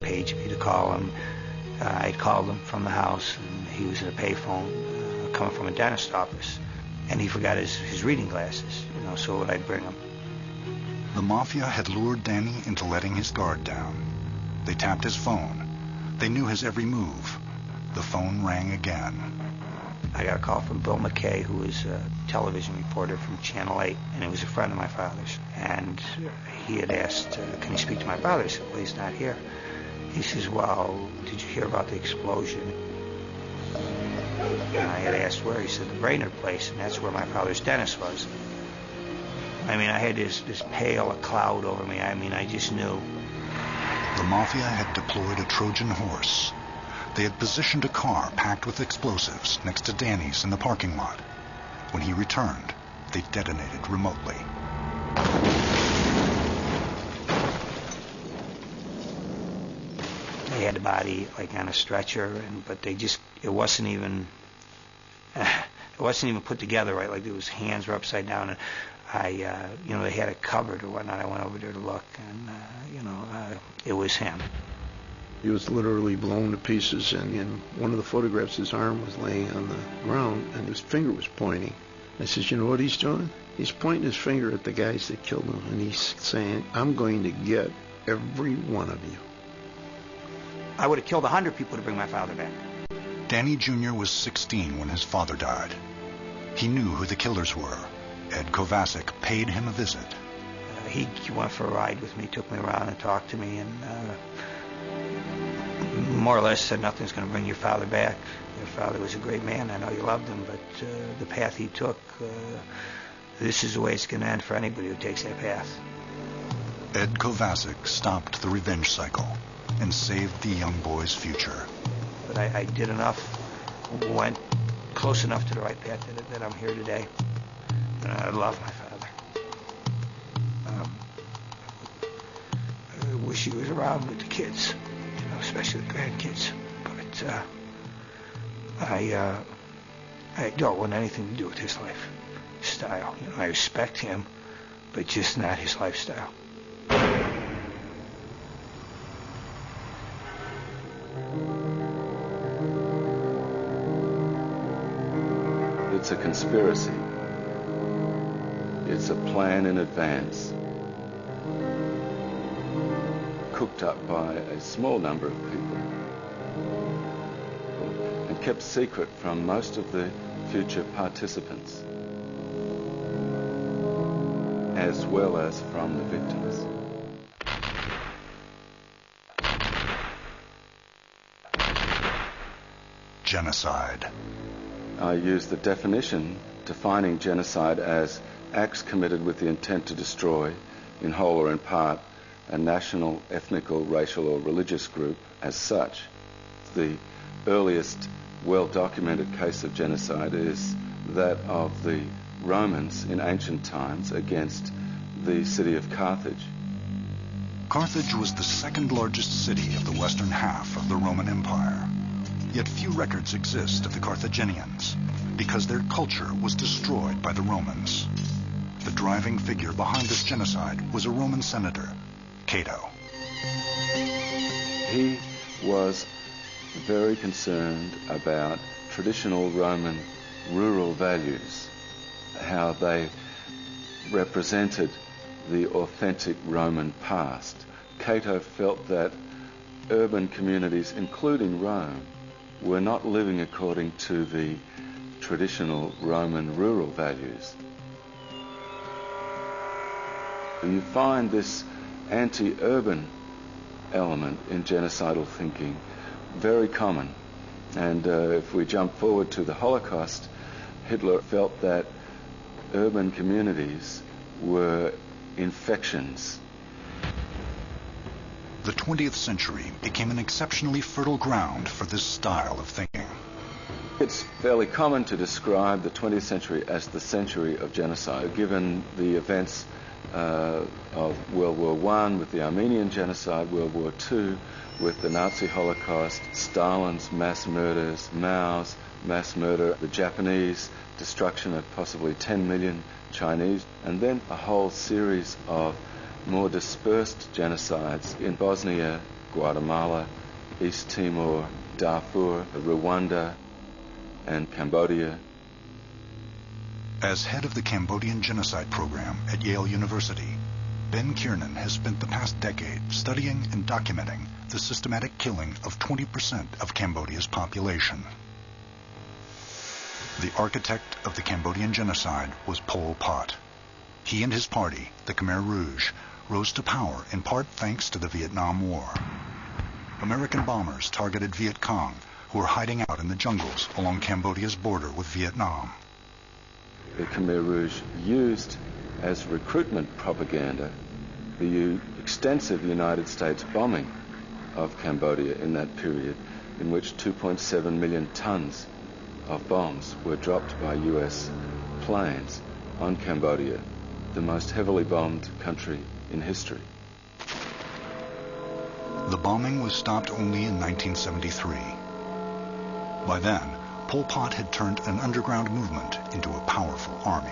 paged me to call him. I'd called him from the house, and he was at a payphone coming from a dentist office, and he forgot his reading glasses, so what I'd bring him. The Mafia had lured Danny into letting his guard down. They tapped his phone. They knew his every move. The phone rang again. I got a call from Bill McKay, who was a television reporter from Channel 8, and he was a friend of my father's. And he had asked, can you speak to my father? I said, well, he's not here. He says, well, did you hear about the explosion? And I had asked where. He said, the Brainerd place, and that's where my father's dentist was. I mean, I had this pale cloud over me. I mean, I just knew. The Mafia had deployed a Trojan horse. They had positioned a car packed with explosives next to Danny's in the parking lot. When he returned, they detonated remotely. They had the body like on a stretcher, but it wasn't even put together right. Like his hands were upside down, and they had it covered or whatnot. I went over there to look, and it was him. He was literally blown to pieces, and in one of the photographs, his arm was laying on the ground, and his finger was pointing. I says, you know what he's doing? He's pointing his finger at the guys that killed him, and he's saying, I'm going to get every one of you. I would have killed 100 people to bring my father back. Danny Jr. was 16 when his father died. He knew who the killers were. Ed Kovacic paid him a visit. He went for a ride with me, took me around and talked to me, and more or less said, nothing's going to bring your father back. Your father was a great man. I know you loved him, but the path he took, this is the way it's going to end for anybody who takes that path. Ed Kovacic stopped the revenge cycle and saved the young boy's future. But I did enough, went close enough to the right path that I'm here today. And I love my father. I wish he was around with the kids, especially the grandkids. But I don't want anything to do with his lifestyle. I respect him, but just not his lifestyle. It's a conspiracy. It's a plan in advance, cooked up by a small number of people and kept secret from most of the future participants, as well as from the victims. Genocide. I use the definition defining genocide as acts committed with the intent to destroy, in whole or in part, a national, ethnical, racial or religious group as such. The earliest well-documented case of genocide is that of the Romans in ancient times against the city of Carthage. Carthage was the second largest city of the western half of the Roman Empire. Yet few records exist of the Carthaginians because their culture was destroyed by the Romans. The driving figure behind this genocide was a Roman senator, Cato. He was very concerned about traditional Roman rural values, how they represented the authentic Roman past. Cato felt that urban communities, including Rome, were not living according to the traditional Roman rural values. You find this anti-urban element in genocidal thinking very common. And if we jump forward to the Holocaust, Hitler felt that urban communities were infections. The 20th century became an exceptionally fertile ground for this style of thinking. It's fairly common to describe the 20th century as the century of genocide, given the events of World War I with the Armenian genocide, World War II with the Nazi Holocaust, Stalin's mass murders, Mao's mass murder, the Japanese destruction of possibly 10 million Chinese, and then a whole series of more dispersed genocides in Bosnia, Guatemala, East Timor, Darfur, Rwanda, and Cambodia. As head of the Cambodian Genocide Program at Yale University, Ben Kiernan has spent the past decade studying and documenting the systematic killing of 20% of Cambodia's population. The architect of the Cambodian genocide was Pol Pot. He and his party, the Khmer Rouge, rose to power in part thanks to the Vietnam War. American bombers targeted Viet Cong, who were hiding out in the jungles along Cambodia's border with Vietnam. The Khmer Rouge used as recruitment propaganda the extensive United States bombing of Cambodia in that period, in which 2.7 million tons of bombs were dropped by U.S. planes on Cambodia, the most heavily bombed country in history. The bombing was stopped only in 1973. By then, Pol Pot had turned an underground movement into a powerful army.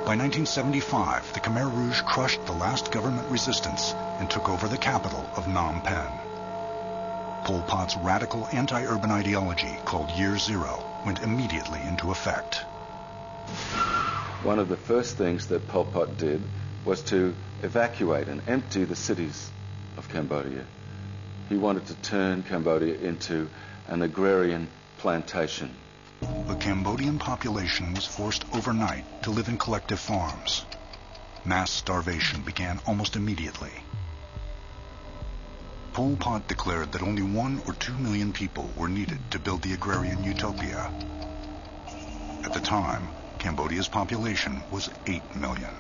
By 1975, the Khmer Rouge crushed the last government resistance and took over the capital of Phnom Penh. Pol Pot's radical anti-urban ideology, called Year Zero, went immediately into effect. One of the first things that Pol Pot did was to evacuate and empty the cities of Cambodia. He wanted to turn Cambodia into an agrarian plantation. The Cambodian population was forced overnight to live in collective farms. Mass starvation began almost immediately. Pol Pot declared that only 1 or 2 million people were needed to build the agrarian utopia. At the time, Cambodia's population was 8 million.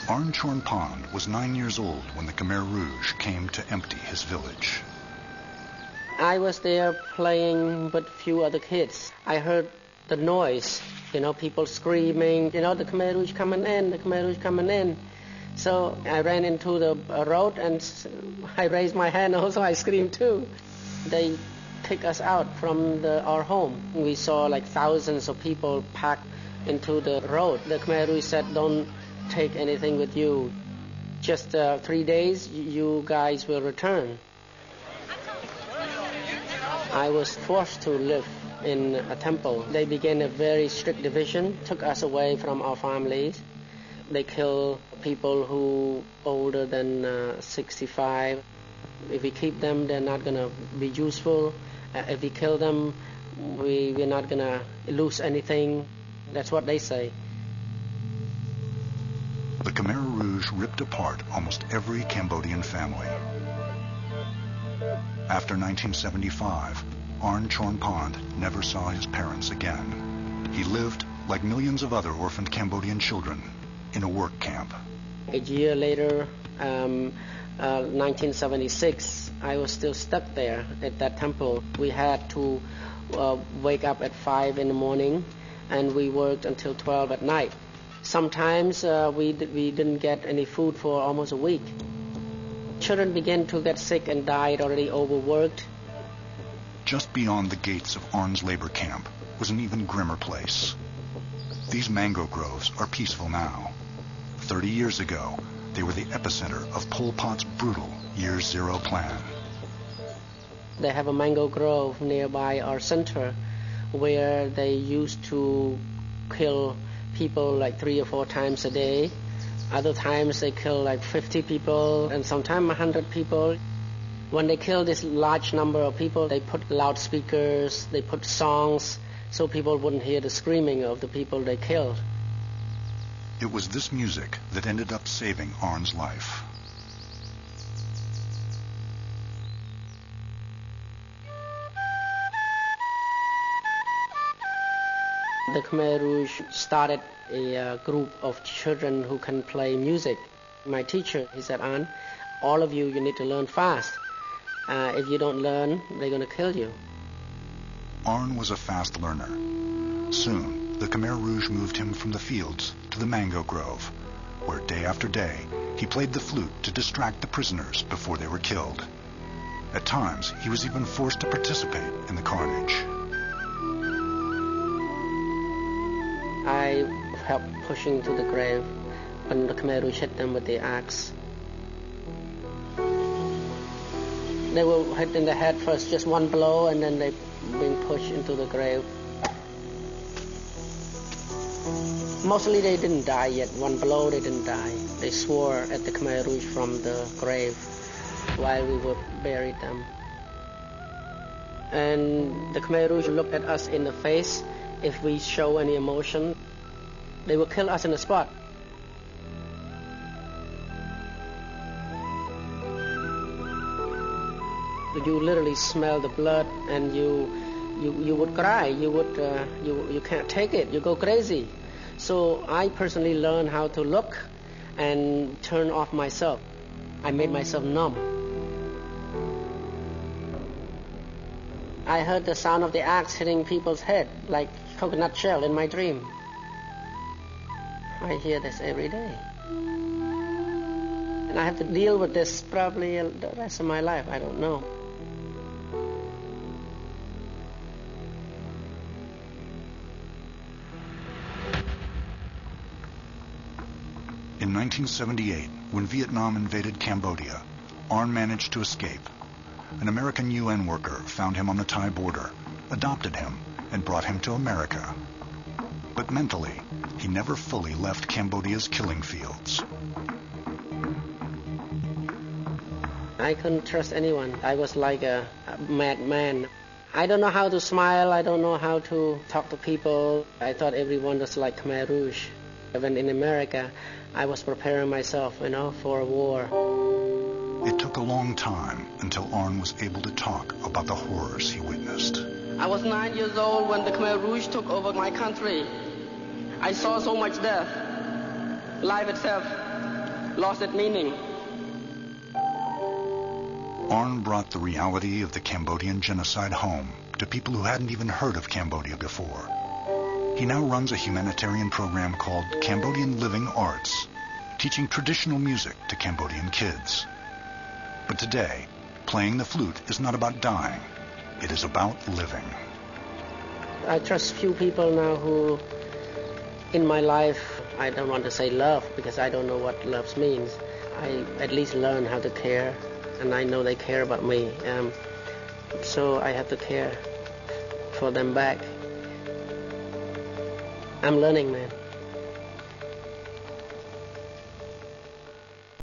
Arn Chorn Pond was 9 years old when the Khmer Rouge came to empty his village. I was there playing with a few other kids. I heard the noise, people screaming, the Khmer Rouge coming in, the Khmer Rouge coming in. So I ran into the road and I raised my hand also, I screamed too. They kicked us out from our home. We saw like thousands of people packed into the road. The Khmer Rouge said, don't take anything with you. Just 3 days, you guys will return. I was forced to live in a temple. They began a very strict division, took us away from our families. They kill people who older than 65. If we keep them, they're not going to be useful. If we kill them, we're not going to lose anything. That's what they say. The Khmer Rouge ripped apart almost every Cambodian family. After 1975, Arn Chorn Pond never saw his parents again. He lived, like millions of other orphaned Cambodian children, in a work camp. A year later, 1976, I was still stuck there at that temple. We had to wake up at 5 in the morning, and we worked until 12 at night. Sometimes we didn't get any food for almost a week. Children began to get sick and died already overworked. Just beyond the gates of Arn's labor camp was an even grimmer place. These mango groves are peaceful now. 30 years ago, they were the epicenter of Pol Pot's brutal Year Zero plan. They have a mango grove nearby our center where they used to kill people like 3 or 4 times a day. Other times they kill like 50 people and sometimes 100 people. When they kill this large number of people, they put loudspeakers, they put songs so people wouldn't hear the screaming of the people they killed. It was this music that ended up saving Arn's life. The Khmer Rouge started a group of children who can play music. My teacher, he said, Arn, all of you need to learn fast. If you don't learn, they're going to kill you. Arn was a fast learner. Soon, the Khmer Rouge moved him from the fields to the mango grove, where day after day he played the flute to distract the prisoners before they were killed. At times, he was even forced to participate in the carnage. I helped pushing to the grave when the Khmer Rouge hit them with the axe. They were hit in the head first, just one blow, and then they being pushed into the grave. Mostly they didn't die yet. One blow, they didn't die. They swore at the Khmer Rouge from the grave while we would bury them. And the Khmer Rouge looked at us in the face. If we show any emotion, they would kill us in the spot. You literally smell the blood, and you would cry. You can't take it. You go crazy. So I personally learned how to look and turn off myself. I made myself numb. I heard the sound of the axe hitting people's head like coconut shell in my dream. I hear this every day. And I have to deal with this probably the rest of my life. I don't know. In 1978, when Vietnam invaded Cambodia, Arn managed to escape. An American UN worker found him on the Thai border, adopted him, and brought him to America. But mentally, he never fully left Cambodia's killing fields. I couldn't trust anyone. I was like a madman. I don't know how to smile. I don't know how to talk to people. I thought everyone was like Khmer Rouge. When in America, I was preparing myself, for a war. It took a long time until Arn was able to talk about the horrors he witnessed. I was 9 years old when the Khmer Rouge took over my country. I saw so much death. Life itself lost its meaning. Arn brought the reality of the Cambodian genocide home to people who hadn't even heard of Cambodia before. He now runs a humanitarian program called Cambodian Living Arts, teaching traditional music to Cambodian kids. But today, playing the flute is not about dying. It is about living. I trust few people now who, in my life, I don't want to say love because I don't know what love means. I at least learn how to care, and I know they care about me. So I have to care for them back. I'm learning, man.